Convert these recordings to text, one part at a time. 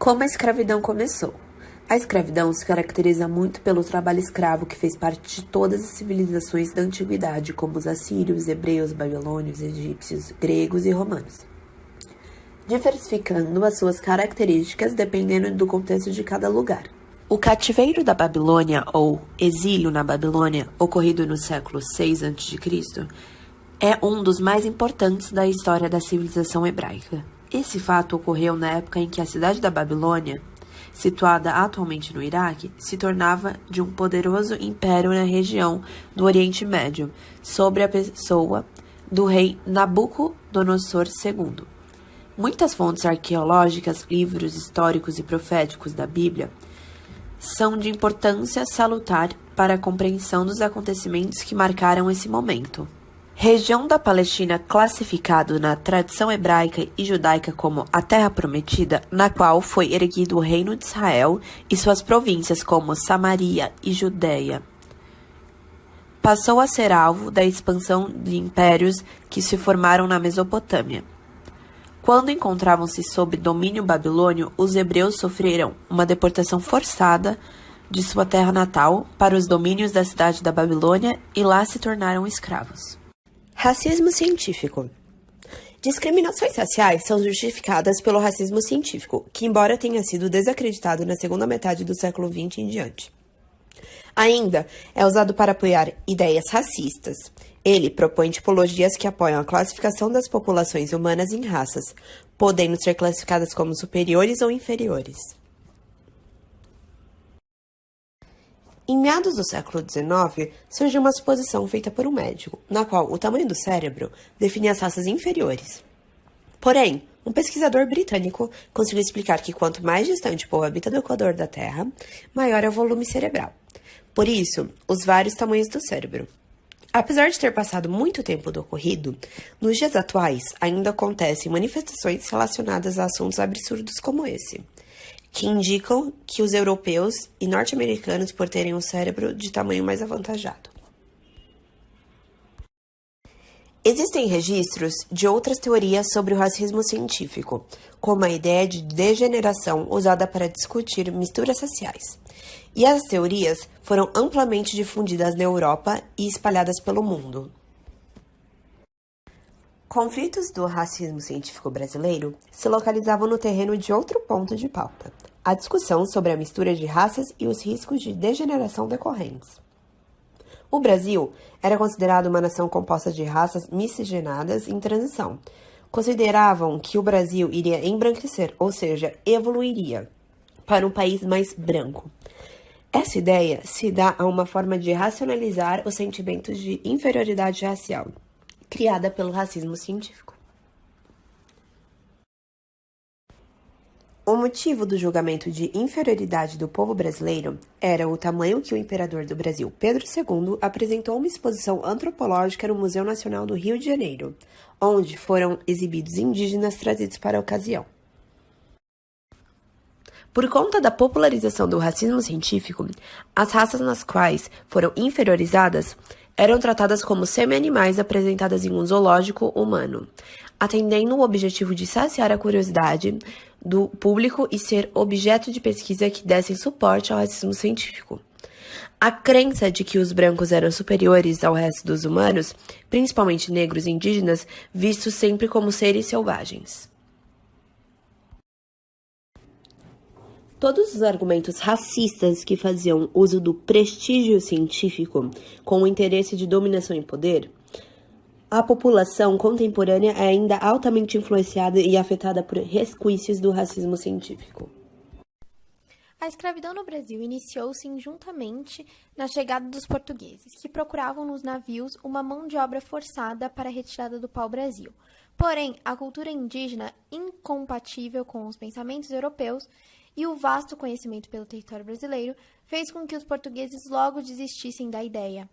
Como a escravidão começou? A escravidão se caracteriza muito pelo trabalho escravo que fez parte de todas as civilizações da antiguidade, como os assírios, hebreus, babilônios, egípcios, gregos e romanos, diversificando as suas características dependendo do contexto de cada lugar. O cativeiro da Babilônia, ou exílio na Babilônia, ocorrido no século VI a.C., é um dos mais importantes da história da civilização hebraica. Esse fato ocorreu na época em que a cidade da Babilônia, situada atualmente no Iraque, se tornava de um poderoso império na região do Oriente Médio, sob a pessoa do rei Nabucodonosor II. Muitas fontes arqueológicas, livros históricos e proféticos da Bíblia são de importância salutar para a compreensão dos acontecimentos que marcaram esse momento. Região da Palestina classificado na tradição hebraica e judaica como a Terra Prometida, na qual foi erguido o Reino de Israel e suas províncias como Samaria e Judeia. Passou a ser alvo da expansão de impérios que se formaram na Mesopotâmia. Quando encontravam-se sob domínio babilônio, os hebreus sofreram uma deportação forçada de sua terra natal para os domínios da cidade da Babilônia e lá se tornaram escravos. Racismo científico. Discriminações raciais são justificadas pelo racismo científico, que embora tenha sido desacreditado na segunda metade do século XX em diante, ainda é usado para apoiar ideias racistas. Ele propõe tipologias que apoiam a classificação das populações humanas em raças, podendo ser classificadas como superiores ou inferiores. Em meados do século XIX, surgiu uma suposição feita por um médico, na qual o tamanho do cérebro definia as raças inferiores. Porém, um pesquisador britânico conseguiu explicar que quanto mais distante o povo habita do equador da Terra, maior é o volume cerebral. Por isso, os vários tamanhos do cérebro. Apesar de ter passado muito tempo do ocorrido, nos dias atuais ainda acontecem manifestações relacionadas a assuntos absurdos como esse, que indicam que os europeus e norte-americanos por terem um cérebro de tamanho mais avantajado. Existem registros de outras teorias sobre o racismo científico, como a ideia de degeneração usada para discutir misturas raciais. E as teorias foram amplamente difundidas na Europa e espalhadas pelo mundo. Conflitos do racismo científico brasileiro se localizavam no terreno de outro ponto de pauta, a discussão sobre a mistura de raças e os riscos de degeneração decorrentes. O Brasil era considerado uma nação composta de raças miscigenadas em transição. Consideravam que o Brasil iria embranquecer, ou seja, evoluiria para um país mais branco. Essa ideia se dá a uma forma de racionalizar os sentimentos de inferioridade racial, criada pelo racismo científico. O motivo do julgamento de inferioridade do povo brasileiro era o tamanho que o imperador do Brasil, Pedro II, apresentou uma exposição antropológica no Museu Nacional do Rio de Janeiro, onde foram exibidos indígenas trazidos para a ocasião. Por conta da popularização do racismo científico, as raças nas quais foram inferiorizadas eram tratadas como semi-animais apresentadas em um zoológico humano, atendendo o objetivo de saciar a curiosidade do público e ser objeto de pesquisa que dessem suporte ao racismo científico. A crença de que os brancos eram superiores ao resto dos humanos, principalmente negros e indígenas, vistos sempre como seres selvagens. Todos os argumentos racistas que faziam uso do prestígio científico com o interesse de dominação e poder, a população contemporânea é ainda altamente influenciada e afetada por resquícios do racismo científico. A escravidão no Brasil iniciou-se juntamente na chegada dos portugueses, que procuravam nos navios uma mão de obra forçada para a retirada do pau-brasil. Porém, a cultura indígena, incompatível com os pensamentos europeus, e o vasto conhecimento pelo território brasileiro fez com que os portugueses logo desistissem da ideia.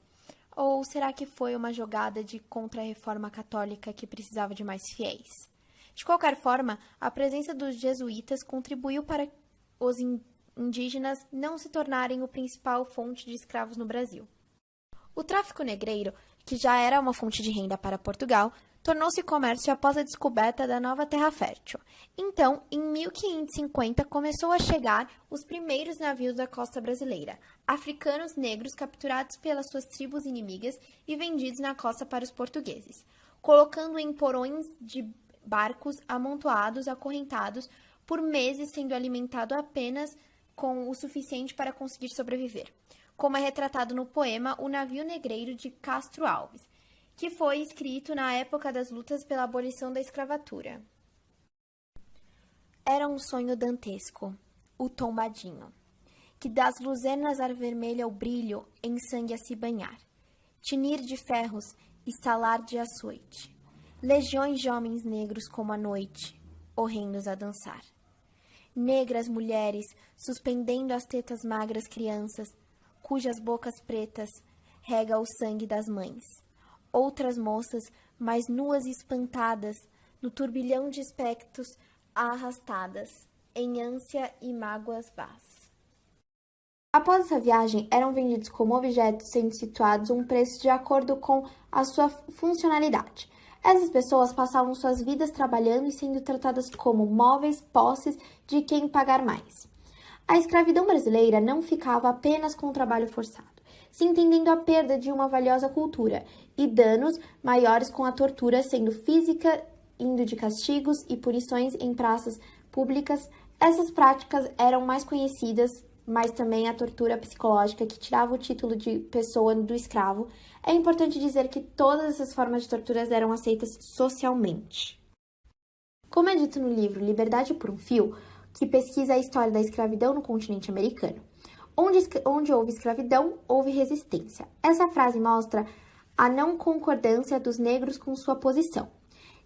Ou será que foi uma jogada de contra-reforma católica que precisava de mais fiéis? De qualquer forma, a presença dos jesuítas contribuiu para os indígenas não se tornarem a principal fonte de escravos no Brasil. O tráfico negreiro, que já era uma fonte de renda para Portugal, tornou-se comércio após a descoberta da nova terra fértil. Então, em 1550, começou a chegar os primeiros navios da costa brasileira, africanos negros capturados pelas suas tribos inimigas e vendidos na costa para os portugueses, colocando em porões de barcos amontoados, acorrentados, por meses sendo alimentado apenas com o suficiente para conseguir sobreviver, como é retratado no poema O Navio Negreiro de Castro Alves, que foi escrito na época das lutas pela abolição da escravatura. Era um sonho dantesco, o tombadinho, que das luzernas ar vermelha o brilho em sangue a se banhar, tinir de ferros, estalar de açoite, legiões de homens negros como a noite, horrendos a dançar. Negras mulheres, suspendendo as tetas magras crianças, cujas bocas pretas rega o sangue das mães. Outras moças, mais nuas e espantadas, no turbilhão de espectros arrastadas, em ânsia e mágoas vãs. Após essa viagem, eram vendidos como objetos sendo situados um preço de acordo com a sua funcionalidade. Essas pessoas passavam suas vidas trabalhando e sendo tratadas como móveis, posses de quem pagar mais. A escravidão brasileira não ficava apenas com o trabalho forçado, se entendendo a perda de uma valiosa cultura e danos maiores com a tortura sendo física, indo de castigos e punições em praças públicas. Essas práticas eram mais conhecidas, mas também a tortura psicológica que tirava o título de pessoa do escravo. É importante dizer que todas essas formas de torturas eram aceitas socialmente. Como é dito no livro Liberdade por um Fio, que pesquisa a história da escravidão no continente americano, onde houve escravidão, houve resistência. Essa frase mostra a não concordância dos negros com sua posição,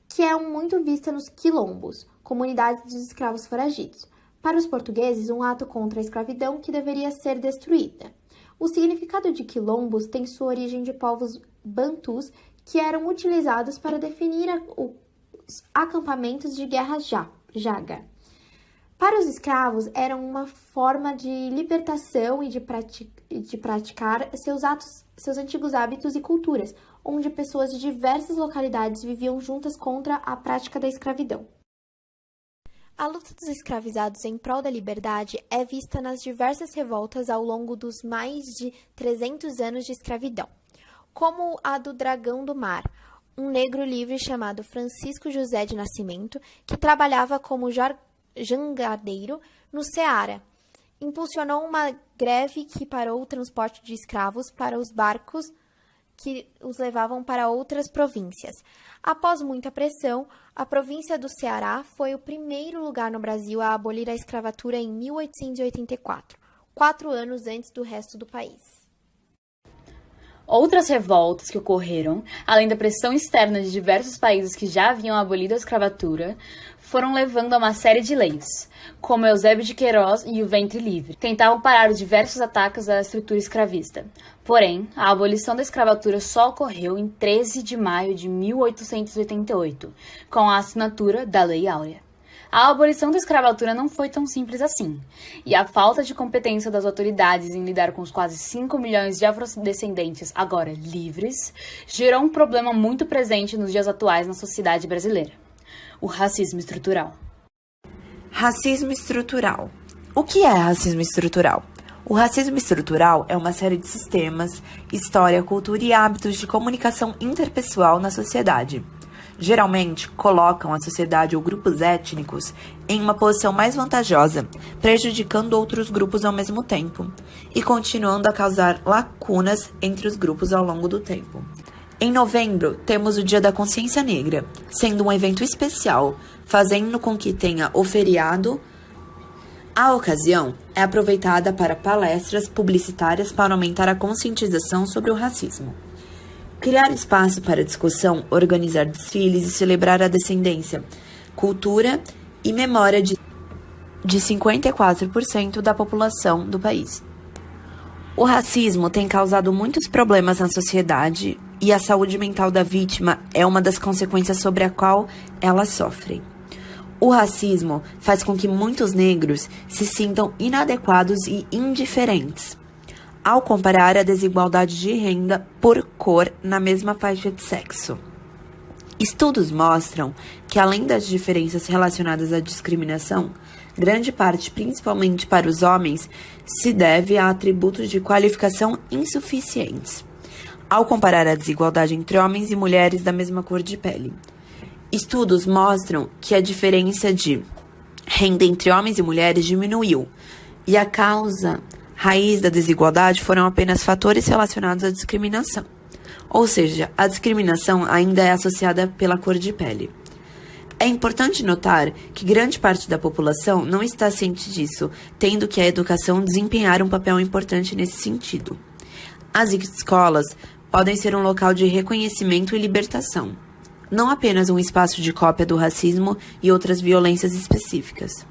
que é muito vista nos quilombos, comunidades dos escravos foragidos. Para os portugueses, um ato contra a escravidão que deveria ser destruída. O significado de quilombos tem sua origem de povos bantus que eram utilizados para definir os acampamentos de guerra jaga. Para os escravos, era uma forma de libertação e de praticar seus antigos hábitos e culturas, onde pessoas de diversas localidades viviam juntas contra a prática da escravidão. A luta dos escravizados em prol da liberdade é vista nas diversas revoltas ao longo dos mais de 300 anos de escravidão, como a do Dragão do Mar, um negro livre chamado Francisco José de Nascimento, que trabalhava como jangadeiro no Ceará. Impulsionou uma greve que parou o transporte de escravos para os barcos que os levavam para outras províncias. Após muita pressão, a província do Ceará foi o primeiro lugar no Brasil a abolir a escravatura em 1884, 4 anos antes do resto do país. Outras revoltas que ocorreram, além da pressão externa de diversos países que já haviam abolido a escravatura, foram levando a uma série de leis, como Eusébio de Queiroz e o Ventre Livre, tentavam parar os diversos ataques à estrutura escravista. Porém, a abolição da escravatura só ocorreu em 13 de maio de 1888, com a assinatura da Lei Áurea. A abolição da escravatura não foi tão simples assim, e a falta de competência das autoridades em lidar com os quase 5 milhões de afrodescendentes agora livres gerou um problema muito presente nos dias atuais na sociedade brasileira: o racismo estrutural. Racismo estrutural. O que é racismo estrutural? O racismo estrutural é uma série de sistemas, história, cultura e hábitos de comunicação interpessoal na sociedade. Geralmente, colocam a sociedade ou grupos étnicos em uma posição mais vantajosa, prejudicando outros grupos ao mesmo tempo, e continuando a causar lacunas entre os grupos ao longo do tempo. Em novembro, temos o Dia da Consciência Negra, sendo um evento especial, fazendo com que tenha o feriado. A ocasião é aproveitada para palestras publicitárias para aumentar a conscientização sobre o racismo. Criar espaço para discussão, organizar desfiles e celebrar a descendência, cultura e memória de 54% da população do país. O racismo tem causado muitos problemas na sociedade e a saúde mental da vítima é uma das consequências sobre a qual ela sofre. O racismo faz com que muitos negros se sintam inadequados e indiferentes, ao comparar a desigualdade de renda por cor na mesma faixa de sexo. Estudos mostram que, além das diferenças relacionadas à discriminação, grande parte, principalmente para os homens, se deve a atributos de qualificação insuficientes, ao comparar a desigualdade entre homens e mulheres da mesma cor de pele. Estudos mostram que a diferença de renda entre homens e mulheres diminuiu, e a causa raiz da desigualdade foram apenas fatores relacionados à discriminação. Ou seja, a discriminação ainda é associada pela cor de pele. É importante notar que grande parte da população não está ciente disso, tendo que a educação desempenhar um papel importante nesse sentido. As escolas podem ser um local de reconhecimento e libertação, não apenas um espaço de cópia do racismo e outras violências específicas.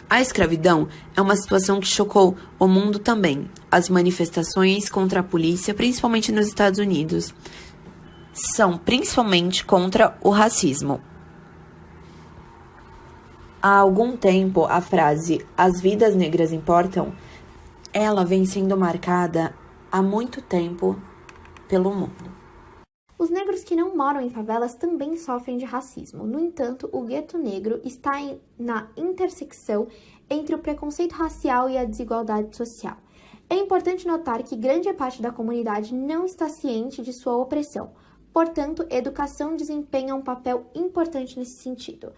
A escravidão é uma situação que chocou o mundo também. As manifestações contra a polícia, principalmente nos Estados Unidos, são principalmente contra o racismo. Há algum tempo, a frase "as vidas negras importam", ela vem sendo marcada há muito tempo pelo mundo. Os negros que não moram em favelas também sofrem de racismo. No entanto, o gueto negro está na intersecção entre o preconceito racial e a desigualdade social. É importante notar que grande parte da comunidade não está ciente de sua opressão. Portanto, educação desempenha um papel importante nesse sentido.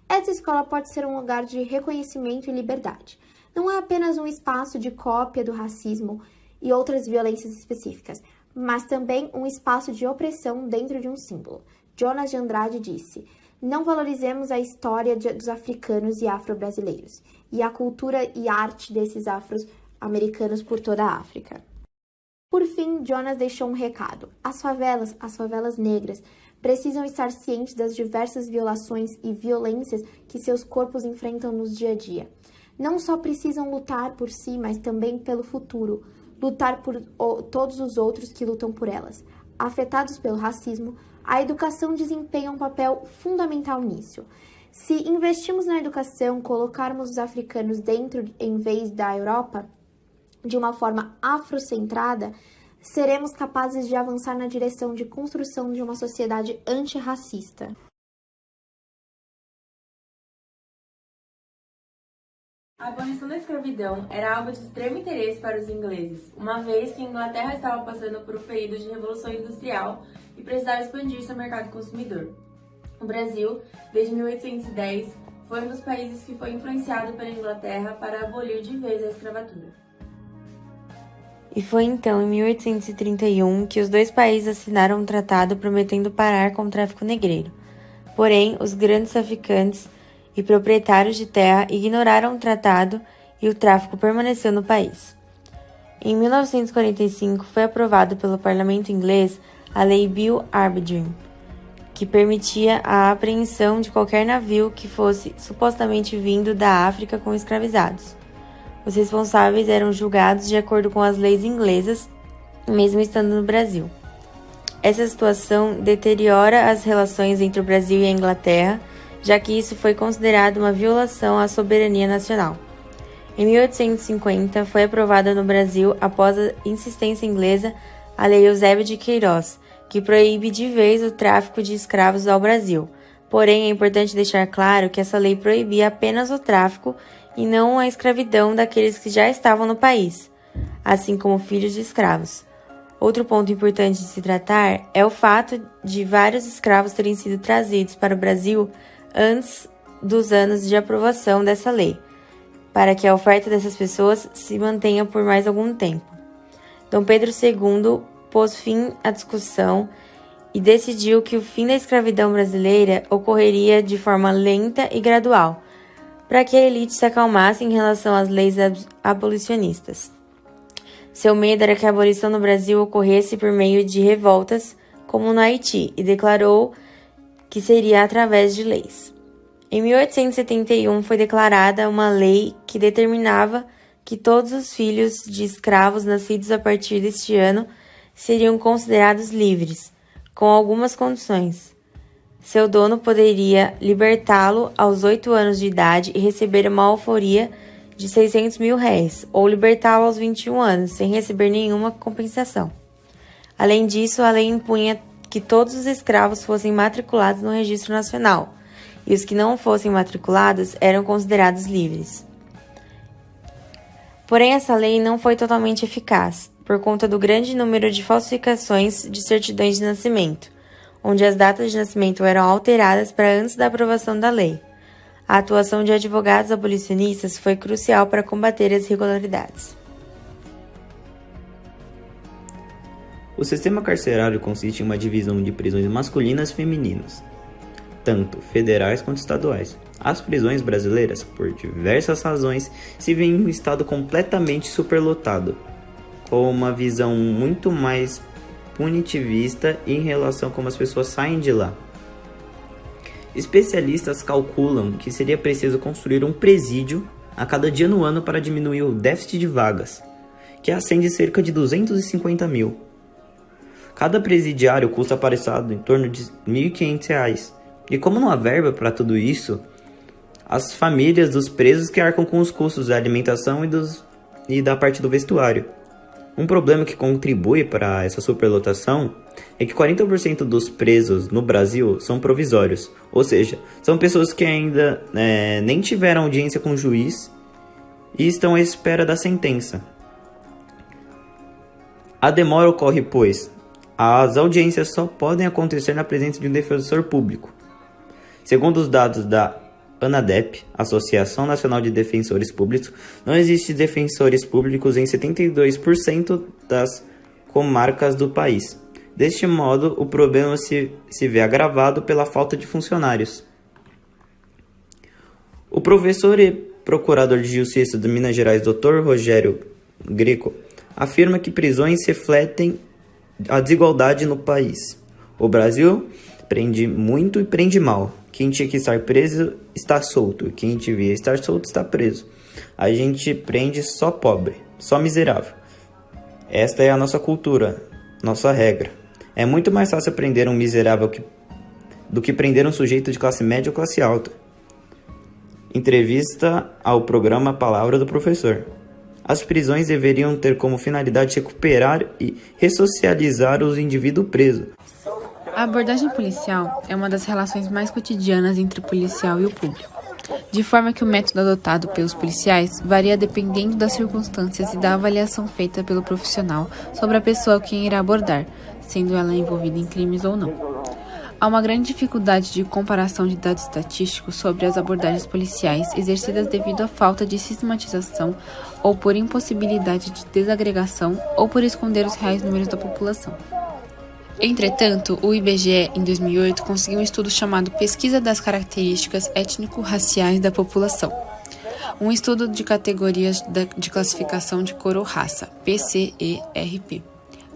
Essa escola pode ser um lugar de reconhecimento e liberdade. Não é apenas um espaço de cópia do racismo e outras violências específicas, mas também um espaço de opressão dentro de um símbolo. Jonas de Andrade disse: "Não valorizemos a história dos africanos e afro-brasileiros, e a cultura e arte desses afro-americanos por toda a África." Por fim, Jonas deixou um recado. As favelas negras, precisam estar cientes das diversas violações e violências que seus corpos enfrentam no dia a dia. Não só precisam lutar por si, mas também pelo futuro, lutar por todos os outros que lutam por elas. Afetados pelo racismo, a educação desempenha um papel fundamental nisso. Se investimos na educação, colocarmos os africanos dentro em vez da Europa, de uma forma afrocentrada, seremos capazes de avançar na direção de construção de uma sociedade antirracista. A abolição da escravidão era algo de extremo interesse para os ingleses, uma vez que a Inglaterra estava passando por um período de revolução industrial e precisava expandir seu mercado consumidor. O Brasil, desde 1810, foi um dos países que foi influenciado pela Inglaterra para abolir de vez a escravatura. E foi então, em 1831, que os dois países assinaram um tratado prometendo parar com o tráfico negreiro. Porém, os grandes traficantes e proprietários de terra ignoraram o tratado e o tráfico permaneceu no país. Em 1945, foi aprovado pelo parlamento inglês a Lei Bill Arbitrum, que permitia a apreensão de qualquer navio que fosse supostamente vindo da África com escravizados. Os responsáveis eram julgados de acordo com as leis inglesas, mesmo estando no Brasil. Essa situação deteriora as relações entre o Brasil e a Inglaterra, já que isso foi considerado uma violação à soberania nacional. Em 1850, foi aprovada no Brasil, após a insistência inglesa, a Lei Eusébio de Queiroz, que proíbe de vez o tráfico de escravos ao Brasil. Porém, é importante deixar claro que essa lei proibia apenas o tráfico e não a escravidão daqueles que já estavam no país, assim como filhos de escravos. Outro ponto importante de se tratar é o fato de vários escravos terem sido trazidos para o Brasil antes dos anos de aprovação dessa lei, para que a oferta dessas pessoas se mantenha por mais algum tempo. Dom Pedro II pôs fim à discussão e decidiu que o fim da escravidão brasileira ocorreria de forma lenta e gradual, para que a elite se acalmasse em relação às leis abolicionistas. Seu medo era que a abolição no Brasil ocorresse por meio de revoltas, como no Haiti, e declarou que seria através de leis. Em 1871 foi declarada uma lei que determinava que todos os filhos de escravos nascidos a partir deste ano seriam considerados livres, com algumas condições. Seu dono poderia libertá-lo aos 8 anos de idade e receber uma alforria de R$600 mil, ou libertá-lo aos 21 anos, sem receber nenhuma compensação. Além disso, a lei impunha que todos os escravos fossem matriculados no Registro Nacional, e os que não fossem matriculados eram considerados livres. Porém, essa lei não foi totalmente eficaz, por conta do grande número de falsificações de certidões de nascimento, onde as datas de nascimento eram alteradas para antes da aprovação da lei. A atuação de advogados abolicionistas foi crucial para combater as irregularidades. O sistema carcerário consiste em uma divisão de prisões masculinas e femininas, tanto federais quanto estaduais. As prisões brasileiras, por diversas razões, se veem em um estado completamente superlotado, com uma visão muito mais punitivista em relação a como as pessoas saem de lá. Especialistas calculam que seria preciso construir um presídio a cada dia no ano para diminuir o déficit de vagas, que ascende cerca de 250 mil. Cada presidiário custa aparelhado em torno de R$ 1.500. E como não há verba para tudo isso, as famílias dos presos que arcam com os custos da alimentação e da parte do vestuário. Um problema que contribui para essa superlotação é que 40% dos presos no Brasil são provisórios, ou seja, são pessoas que ainda nem tiveram audiência com o juiz e estão à espera da sentença. A demora ocorre, pois as audiências só podem acontecer na presença de um defensor público. Segundo os dados da ANADEP, Associação Nacional de Defensores Públicos, não existem defensores públicos em 72% das comarcas do país. Deste modo, o problema se vê agravado pela falta de funcionários. O professor e procurador de Justiça de Minas Gerais, Dr. Rogério Greco, afirma que prisões refletem a desigualdade no país. O Brasil prende muito e prende mal. Quem tinha que estar preso está solto. Quem devia estar solto está preso. A gente prende só pobre, só miserável. Esta é a nossa cultura, nossa regra. É muito mais fácil prender um miserável do que prender um sujeito de classe média ou classe alta. Entrevista ao programa Palavra do Professor. As prisões deveriam ter como finalidade recuperar e ressocializar os indivíduos presos. A abordagem policial é uma das relações mais cotidianas entre o policial e o público, de forma que o método adotado pelos policiais varia dependendo das circunstâncias e da avaliação feita pelo profissional sobre a pessoa quem irá abordar, sendo ela envolvida em crimes ou não. Há uma grande dificuldade de comparação de dados estatísticos sobre as abordagens policiais exercidas devido à falta de sistematização ou por impossibilidade de desagregação ou por esconder os reais números da população. Entretanto, o IBGE, em 2008, conseguiu um estudo chamado Pesquisa das Características Étnico-Raciais da População, um estudo de categorias de classificação de cor ou raça, PCERP,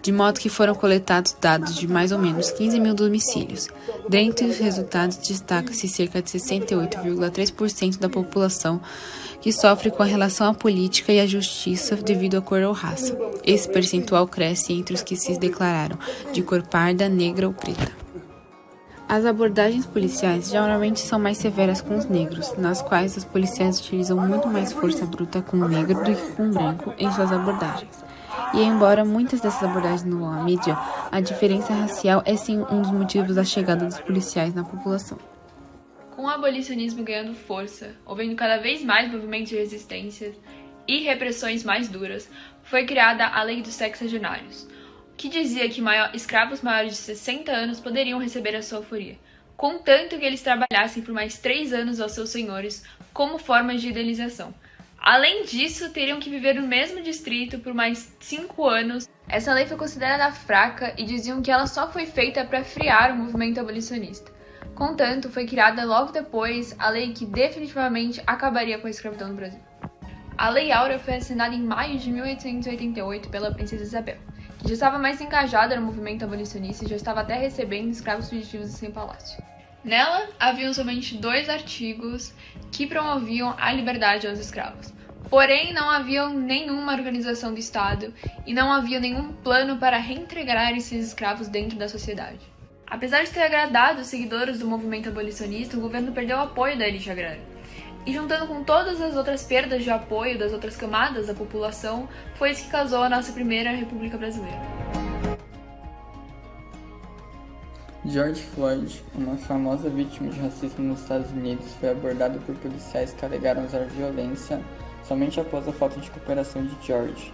de modo que foram coletados dados de mais ou menos 15 mil domicílios. Dentre os resultados, destaca-se cerca de 68,3% da população que sofre com a relação à política e à justiça devido à cor ou raça. Esse percentual cresce entre os que se declararam de cor parda, negra ou preta. As abordagens policiais geralmente são mais severas com os negros, nas quais os policiais utilizam muito mais força bruta com o negro do que com o branco em suas abordagens. E embora muitas dessas abordagens não vão à mídia, a diferença racial é sim um dos motivos da chegada dos policiais na população. Com o abolicionismo ganhando força, havendo cada vez mais movimentos de resistência e repressões mais duras, foi criada a Lei dos Sexagenários, que dizia que escravos maiores de 60 anos poderiam receber a sua alforria, contanto que eles trabalhassem por mais 3 anos aos seus senhores como forma de indenização. Além disso, teriam que viver no mesmo distrito por mais 5 anos. Essa lei foi considerada fraca e diziam que ela só foi feita para frear o movimento abolicionista. Contanto, foi criada logo depois a lei que definitivamente acabaria com a escravidão no Brasil. A Lei Áurea foi assinada em maio de 1888 pela princesa Isabel, que já estava mais engajada no movimento abolicionista e já estava até recebendo escravos fugitivos em seu palácio. Nela, haviam somente 2 artigos que promoviam a liberdade aos escravos. Porém, não havia nenhuma organização do Estado e não havia nenhum plano para reintegrar esses escravos dentro da sociedade. Apesar de ter agradado os seguidores do movimento abolicionista, o governo perdeu o apoio da elite agrária. E juntando com todas as outras perdas de apoio das outras camadas da população, foi isso que causou a nossa primeira República Brasileira. George Floyd, uma famosa vítima de racismo nos Estados Unidos, foi abordado por policiais que alegaram usar violência somente após a falta de cooperação de George.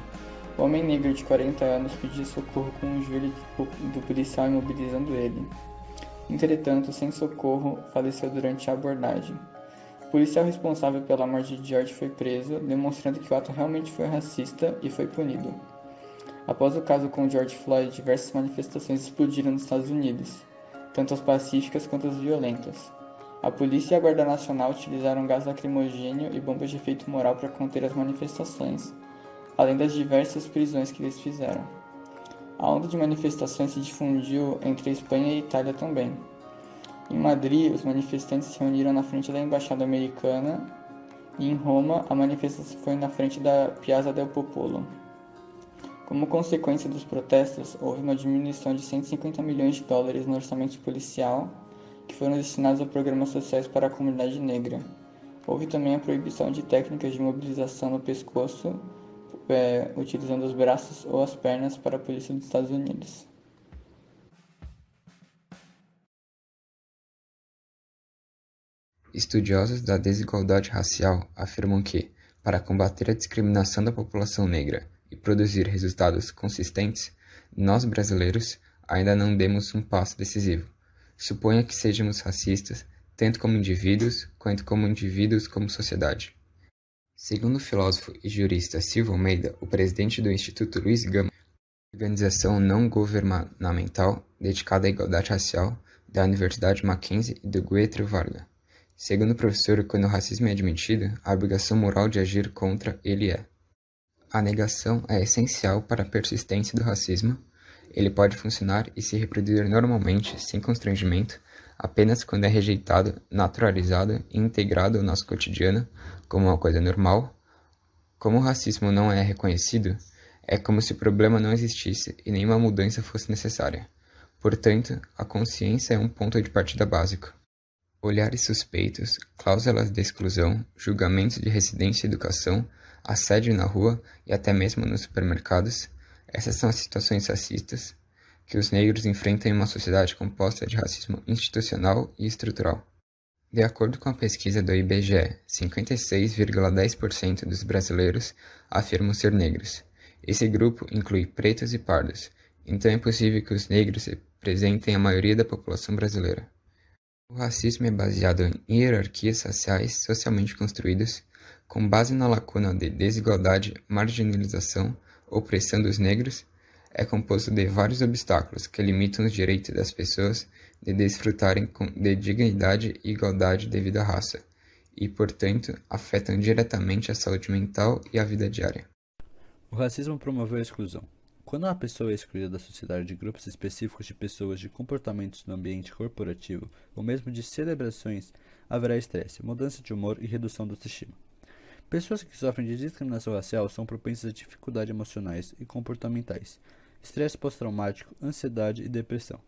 O homem negro de 40 anos pediu socorro com um júri do policial imobilizando ele. Entretanto, sem socorro, faleceu durante a abordagem. O policial responsável pela morte de George foi preso, demonstrando que o ato realmente foi racista e foi punido. Após o caso com George Floyd, diversas manifestações explodiram nos Estados Unidos, tanto as pacíficas quanto as violentas. A polícia e a Guarda Nacional utilizaram gás lacrimogêneo e bombas de efeito moral para conter as manifestações, além das diversas prisões que eles fizeram. A onda de manifestações se difundiu entre a Espanha e a Itália também. Em Madrid, os manifestantes se reuniram na frente da Embaixada Americana e em Roma, a manifestação foi na frente da Piazza del Popolo. Como consequência dos protestos, houve uma diminuição de 150 milhões de dólares no orçamento policial, que foram destinados a programas sociais para a comunidade negra. Houve também a proibição de técnicas de mobilização no pescoço, utilizando os braços ou as pernas para a polícia dos Estados Unidos. Estudiosos da desigualdade racial afirmam que, para combater a discriminação da população negra e produzir resultados consistentes, nós brasileiros ainda não demos um passo decisivo. Suponha que sejamos racistas, tanto como indivíduos, quanto como sociedade. Segundo o filósofo e jurista Silva Almeida, o presidente do Instituto Luiz Gama, organização não governamental dedicada à igualdade racial da Universidade Mackenzie e do Getúlio Vargas. Segundo o professor, quando o racismo é admitido, a obrigação moral de agir contra ele é. A negação é essencial para a persistência do racismo. Ele pode funcionar e se reproduzir normalmente, sem constrangimento, apenas quando é rejeitado, naturalizado e integrado ao nosso cotidiano como uma coisa normal. Como o racismo não é reconhecido, é como se o problema não existisse e nenhuma mudança fosse necessária. Portanto, a consciência é um ponto de partida básico. Olhares suspeitos, cláusulas de exclusão, julgamentos de residência e educação, assédio na rua e até mesmo nos supermercados, essas são as situações racistas que os negros enfrentam em uma sociedade composta de racismo institucional e estrutural. De acordo com a pesquisa do IBGE, 56,10% dos brasileiros afirmam ser negros. Esse grupo inclui pretos e pardos, então é possível que os negros representem a maioria da população brasileira. O racismo é baseado em hierarquias raciais socialmente construídas, com base na lacuna de desigualdade, marginalização, opressão dos negros, é composto de vários obstáculos que limitam os direitos das pessoas de desfrutarem de dignidade e igualdade devido à raça, e, portanto, afetam diretamente a saúde mental e a vida diária. O racismo promoveu a exclusão. Quando uma pessoa é excluída da sociedade de grupos específicos de pessoas de comportamentos no ambiente corporativo, ou mesmo de celebrações, haverá estresse, mudança de humor e redução da autoestima. Pessoas que sofrem de discriminação racial são propensas a dificuldades emocionais e comportamentais, estresse pós-traumático, ansiedade e depressão.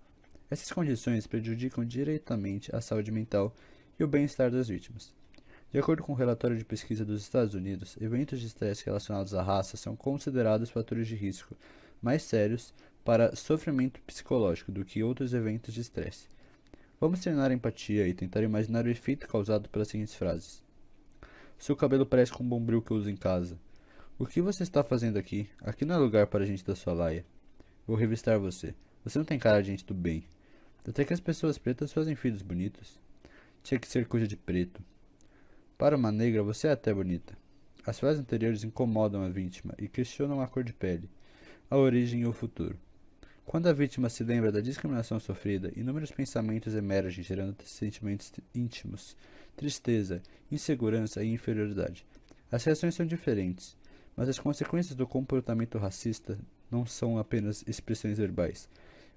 Essas condições prejudicam diretamente a saúde mental e o bem-estar das vítimas. De acordo com um relatório de pesquisa dos Estados Unidos, eventos de estresse relacionados à raça são considerados fatores de risco mais sérios para sofrimento psicológico do que outros eventos de estresse. Vamos treinar a empatia e tentar imaginar o efeito causado pelas seguintes frases. Seu cabelo parece com um bombril que eu uso em casa. O que você está fazendo aqui? Aqui não é lugar para gente da sua laia. Vou revistar você. Você não tem cara de gente do bem. Até que as pessoas pretas fazem filhos bonitos. Tinha que ser coisa de preto. Para uma negra, você é até bonita. As frases anteriores incomodam a vítima e questionam a cor de pele, a origem e o futuro. Quando a vítima se lembra da discriminação sofrida, inúmeros pensamentos emergem, gerando sentimentos íntimos, tristeza, insegurança e inferioridade. As reações são diferentes, mas as consequências do comportamento racista não são apenas expressões verbais.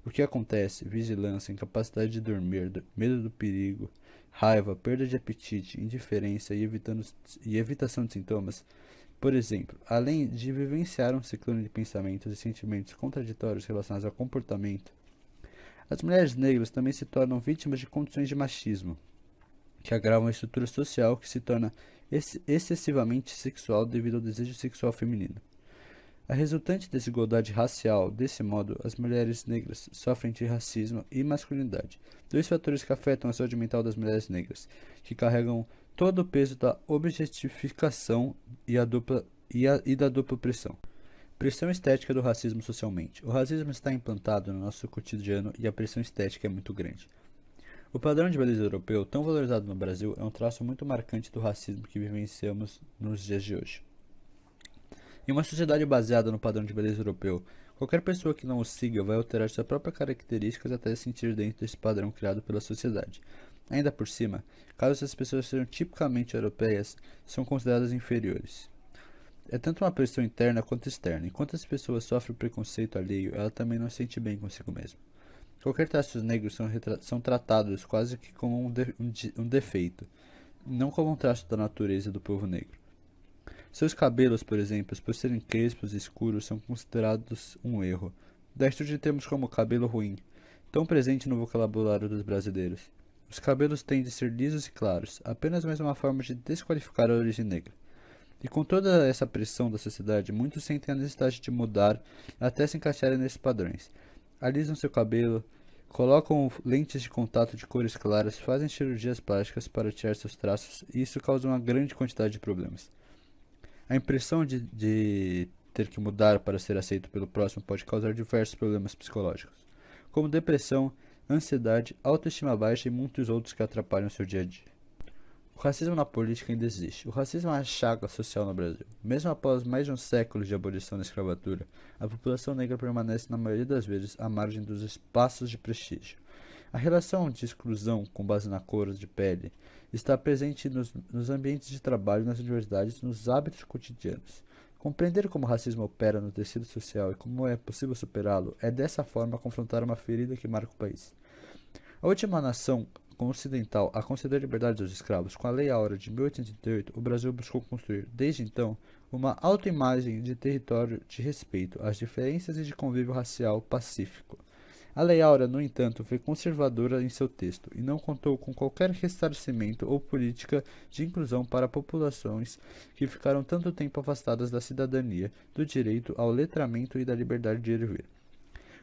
O que acontece? Vigilância, incapacidade de dormir, medo do perigo, raiva, perda de apetite, indiferença e evitação de sintomas. Por exemplo, além de vivenciar um ciclone de pensamentos e sentimentos contraditórios relacionados ao comportamento, as mulheres negras também se tornam vítimas de condições de machismo, que agravam a estrutura social que se torna excessivamente sexual devido ao desejo sexual feminino. A resultante desigualdade racial, desse modo, as mulheres negras sofrem de racismo e masculinidade, dois fatores que afetam a saúde mental das mulheres negras, que carregam todo o peso da objetificação e da dupla pressão. Pressão estética do racismo socialmente. O racismo está implantado no nosso cotidiano e a pressão estética é muito grande. O padrão de beleza europeu, tão valorizado no Brasil, é um traço muito marcante do racismo que vivenciamos nos dias de hoje. Em uma sociedade baseada no padrão de beleza europeu, qualquer pessoa que não o siga vai alterar suas próprias características até se sentir dentro desse padrão criado pela sociedade. Ainda por cima, caso essas pessoas sejam tipicamente europeias, são consideradas inferiores. É tanto uma pressão interna quanto externa. Enquanto as pessoas sofrem o preconceito alheio, ela também não se sente bem consigo mesma. Qualquer traços negros são tratados quase que como um defeito, não como um traço da natureza do povo negro. Seus cabelos, por exemplo, por serem crespos e escuros, são considerados um erro. Daí surgem termos como cabelo ruim, tão presente no vocabulário dos brasileiros. Os cabelos têm de ser lisos e claros, apenas mais uma forma de desqualificar a origem negra. E com toda essa pressão da sociedade, muitos sentem a necessidade de mudar até se encaixarem nesses padrões. Alisam seu cabelo, colocam lentes de contato de cores claras, fazem cirurgias plásticas para tirar seus traços, e isso causa uma grande quantidade de problemas. A impressão de ter que mudar para ser aceito pelo próximo pode causar diversos problemas psicológicos, como depressão, ansiedade, autoestima baixa e muitos outros que atrapalham seu dia a dia. O racismo na política ainda existe. O racismo é uma chaga social no Brasil. Mesmo após mais de um século de abolição da escravatura, a população negra permanece na maioria das vezes à margem dos espaços de prestígio. A relação de exclusão com base na cor de pele está presente nos ambientes de trabalho, nas universidades, nos hábitos cotidianos. Compreender como o racismo opera no tecido social e como é possível superá-lo é dessa forma confrontar uma ferida que marca o país. A última nação ocidental a conceder liberdade aos escravos, com a Lei Áurea de 1838, o Brasil buscou construir, desde então, uma autoimagem de território de respeito às diferenças e de convívio racial pacífico. A Lei Áurea, no entanto, foi conservadora em seu texto e não contou com qualquer ressarcimento ou política de inclusão para populações que ficaram tanto tempo afastadas da cidadania, do direito ao letramento e da liberdade de ir e vir.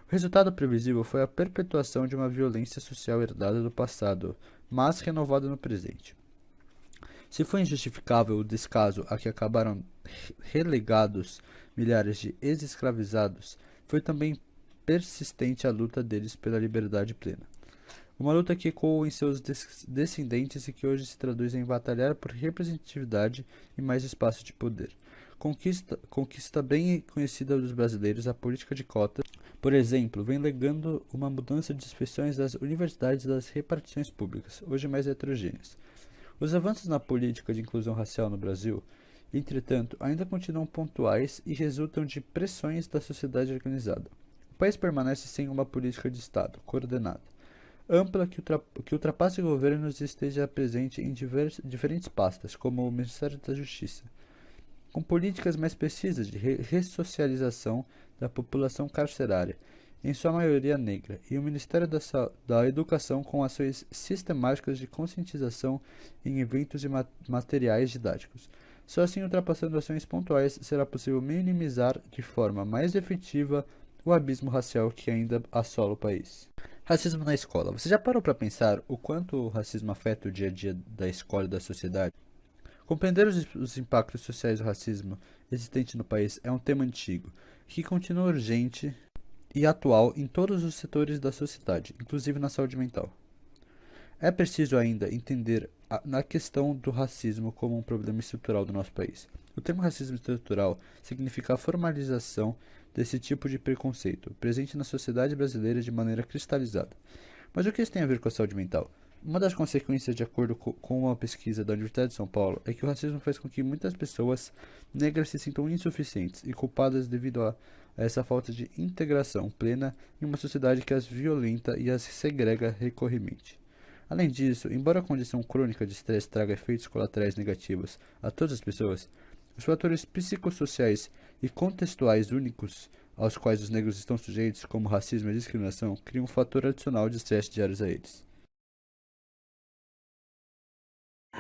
O resultado previsível foi a perpetuação de uma violência social herdada do passado, mas renovada no presente. Se foi injustificável o descaso a que acabaram relegados milhares de ex-escravizados, foi também persistente a luta deles pela liberdade plena. Uma luta que ecoou em seus descendentes e que hoje se traduz em batalhar por representatividade e mais espaço de poder. Conquista bem conhecida dos brasileiros, a política de cotas, por exemplo, vem legando uma mudança de inspeções das universidades e das repartições públicas, hoje mais heterogêneas. Os avanços na política de inclusão racial no Brasil, entretanto, ainda continuam pontuais e resultam de pressões da sociedade organizada. O país permanece sem uma política de Estado coordenada, ampla que ultrapasse governos e esteja presente em diferentes pastas, como o Ministério da Justiça, com políticas mais precisas de ressocialização da população carcerária, em sua maioria negra, e o Ministério da Educação com ações sistemáticas de conscientização em eventos e materiais didáticos. Só assim, ultrapassando ações pontuais, será possível minimizar de forma mais efetiva o abismo racial que ainda assola o país. Racismo na escola. Você já parou para pensar o quanto o racismo afeta o dia a dia da escola e da sociedade? Compreender os impactos sociais do racismo existente no país é um tema antigo, que continua urgente e atual em todos os setores da sociedade, inclusive na saúde mental. É preciso ainda entender a questão do racismo como um problema estrutural do nosso país. O termo racismo estrutural significa a formalização desse tipo de preconceito, presente na sociedade brasileira de maneira cristalizada. Mas o que isso tem a ver com a saúde mental? Uma das consequências, de acordo com uma pesquisa da Universidade de São Paulo, é que o racismo faz com que muitas pessoas negras se sintam insuficientes e culpadas devido a essa falta de integração plena em uma sociedade que as violenta e as segrega recorrentemente. Além disso, embora a condição crônica de estresse traga efeitos colaterais negativos a todas as pessoas, os fatores psicossociais e contextuais únicos aos quais os negros estão sujeitos, como racismo e discriminação, criam um fator adicional de estresse diários a eles.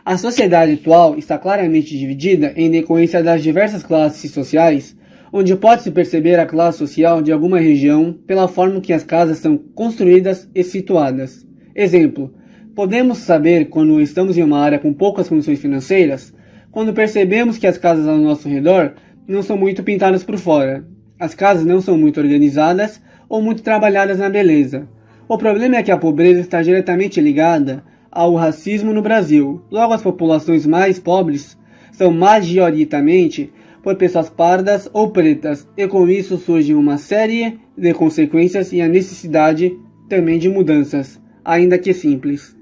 A sociedade atual está claramente dividida em decorrência das diversas classes sociais, onde pode-se perceber a classe social de alguma região pela forma que as casas são construídas e situadas. Exemplo, podemos saber quando estamos em uma área com poucas condições financeiras, quando percebemos que as casas ao nosso redor não são muito pintadas por fora. As casas não são muito organizadas ou muito trabalhadas na beleza. O problema é que a pobreza está diretamente ligada ao racismo no Brasil. Logo, as populações mais pobres são majoritariamente por pessoas pardas ou pretas, e com isso surge uma série de consequências e a necessidade também de mudanças, ainda que simples.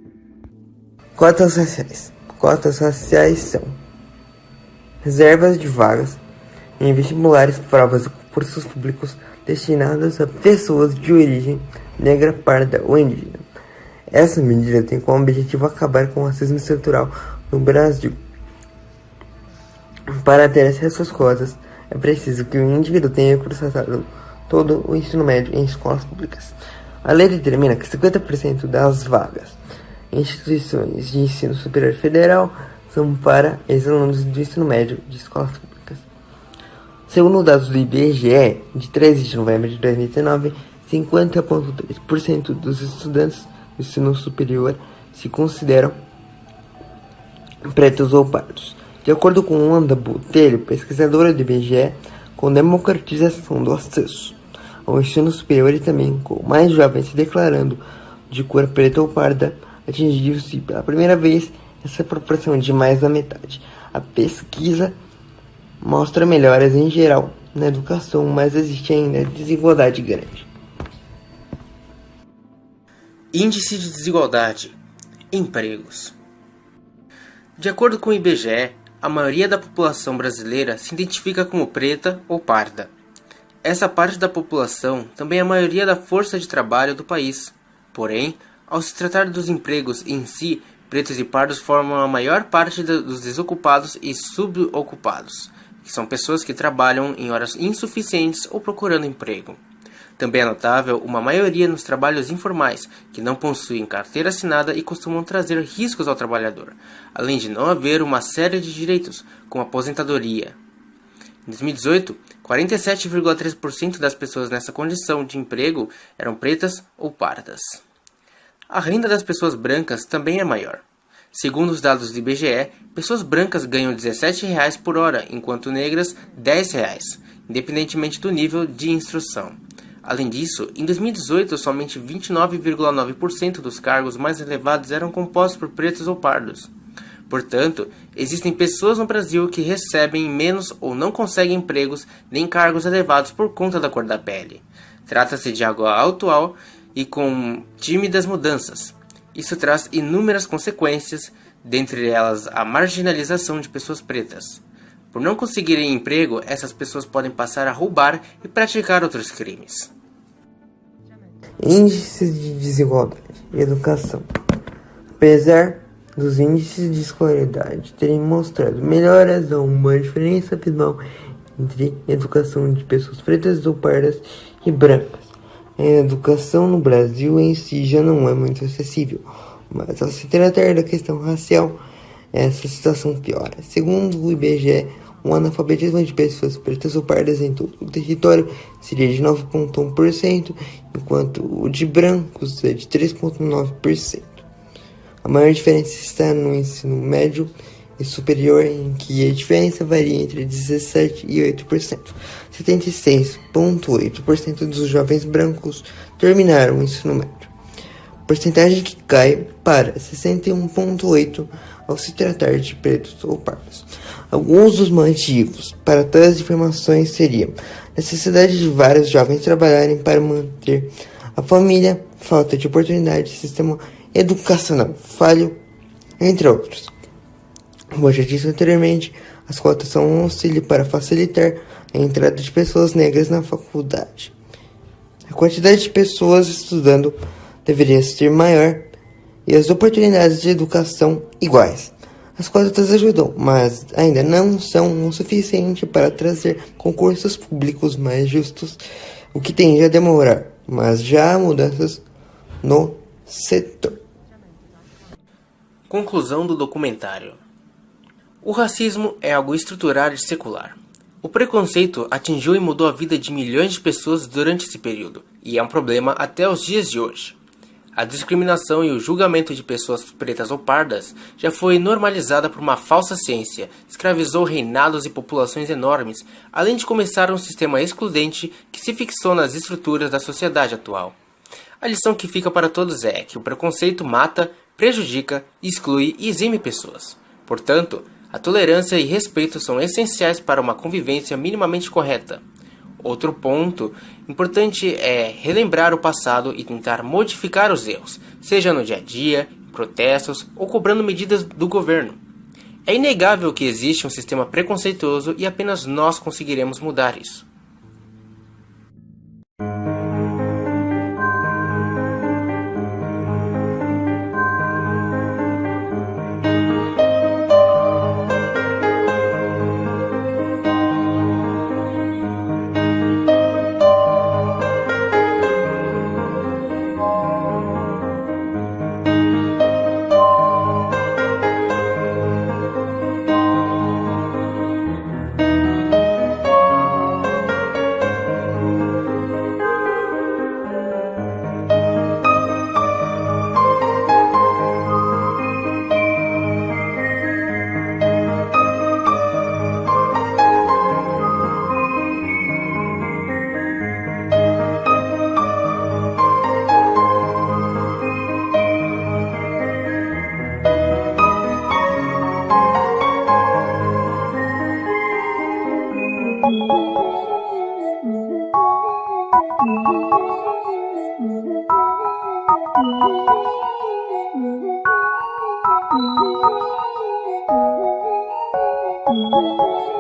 Cotas raciais. Cotas raciais são reservas de vagas em vestibulares, provas e concursos públicos destinados a pessoas de origem negra, parda ou indígena. Essa medida tem como objetivo acabar com o racismo estrutural no Brasil. Para ter acesso às cotas, é preciso que o indivíduo tenha cursado todo o ensino médio em escolas públicas. A lei determina que 50% das vagas em instituições de ensino superior federal são para ex-alunos do ensino médio de escolas públicas. Segundo dados do IBGE, de 13 de novembro de 2019, 50,3% dos estudantes do ensino superior se consideram pretos ou pardos. De acordo com Wanda Botelho, pesquisadora do IBGE, com democratização do acesso ao ensino superior e também com mais jovens se declarando de cor preta ou parda, atingiu-se pela primeira vez essa proporção de mais da metade. A pesquisa mostra melhoras em geral na educação, mas existe ainda desigualdade grande. Índice de desigualdade. Empregos. De acordo com o IBGE, a maioria da população brasileira se identifica como preta ou parda. Essa parte da população também é a maioria da força de trabalho do país. Porém, ao se tratar dos empregos em si, pretos e pardos formam a maior parte dos desocupados e subocupados, que são pessoas que trabalham em horas insuficientes ou procurando emprego. Também é notável uma maioria nos trabalhos informais, que não possuem carteira assinada e costumam trazer riscos ao trabalhador, além de não haver uma série de direitos, como aposentadoria. Em 2018, 47,3% das pessoas nessa condição de emprego eram pretas ou pardas. A renda das pessoas brancas também é maior. Segundo os dados do IBGE, pessoas brancas ganham R$ 17,00 por hora, enquanto negras R$ 10,00, independentemente do nível de instrução. Além disso, em 2018, somente 29,9% dos cargos mais elevados eram compostos por pretos ou pardos. Portanto, existem pessoas no Brasil que recebem menos ou não conseguem empregos nem cargos elevados por conta da cor da pele. Trata-se de algo atual e com tímidas mudanças. Isso traz inúmeras consequências, dentre elas a marginalização de pessoas pretas. Por não conseguirem emprego, essas pessoas podem passar a roubar e praticar outros crimes. Índices de desigualdade e educação. Apesar dos índices de escolaridade terem mostrado melhoras, há uma diferença abismal entre educação de pessoas pretas ou pardas e brancas. A educação no Brasil em si já não é muito acessível, mas ao se tratar da questão racial, essa situação piora. Segundo o IBGE, o analfabetismo de pessoas pretas ou pardas em todo o território seria de 9,1%, enquanto o de brancos é de 3,9%. A maior diferença está no ensino médio e superior, em que a diferença varia entre 17% e 8%. 76,8% dos jovens brancos terminaram o ensino médio, porcentagem que cai para 61,8% ao se tratar de pretos ou pardos. Alguns dos motivos para tais informações seriam a necessidade de vários jovens trabalharem para manter a família, falta de oportunidade, sistema educacional falho, entre outros. Como eu já disse anteriormente, as cotas são um auxílio para facilitar a entrada de pessoas negras na faculdade. A quantidade de pessoas estudando deveria ser maior e as oportunidades de educação iguais. As cotas ajudam, mas ainda não são o suficiente para trazer concursos públicos mais justos, o que tende a demorar, mas já há mudanças no setor. Conclusão do documentário. O racismo é algo estrutural e secular. O preconceito atingiu e mudou a vida de milhões de pessoas durante esse período, e é um problema até os dias de hoje. A discriminação e o julgamento de pessoas pretas ou pardas já foi normalizada por uma falsa ciência, escravizou reinados e populações enormes, além de começar um sistema excludente que se fixou nas estruturas da sociedade atual. A lição que fica para todos é que o preconceito mata, prejudica, exclui e exime pessoas. Portanto, a tolerância e respeito são essenciais para uma convivência minimamente correta. Outro ponto importante é relembrar o passado e tentar modificar os erros, seja no dia a dia, em protestos ou cobrando medidas do governo. É inegável que existe um sistema preconceituoso e apenas nós conseguiremos mudar isso. Música